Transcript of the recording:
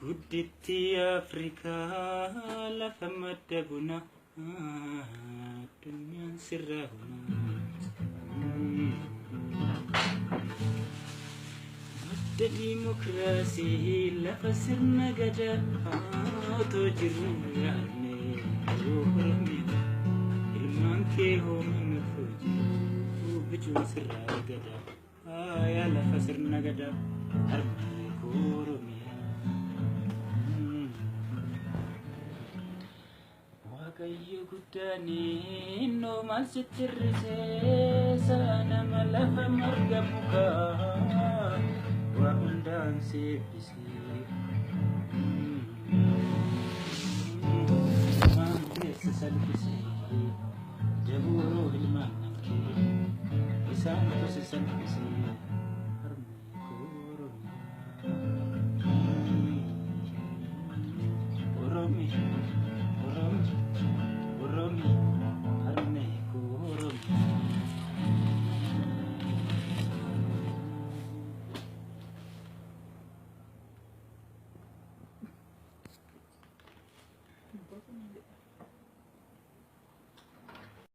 Guddittii Afrikaa lafa madda bunaa addunyaan sirraa bunaa madda diimokiraasii lafa sirna gadaa otoo jirru yaadne Oromiyaa ilmaan kee hoomina fojii bichuun sirraa gadaa yaa lafa sirna gadaa harmee Oromiyaa. Kayu gudani no malsitirse sana malafa marga muka wa undang sebisi mampu sesalbisi jaburo ilman namki isan sesalbisi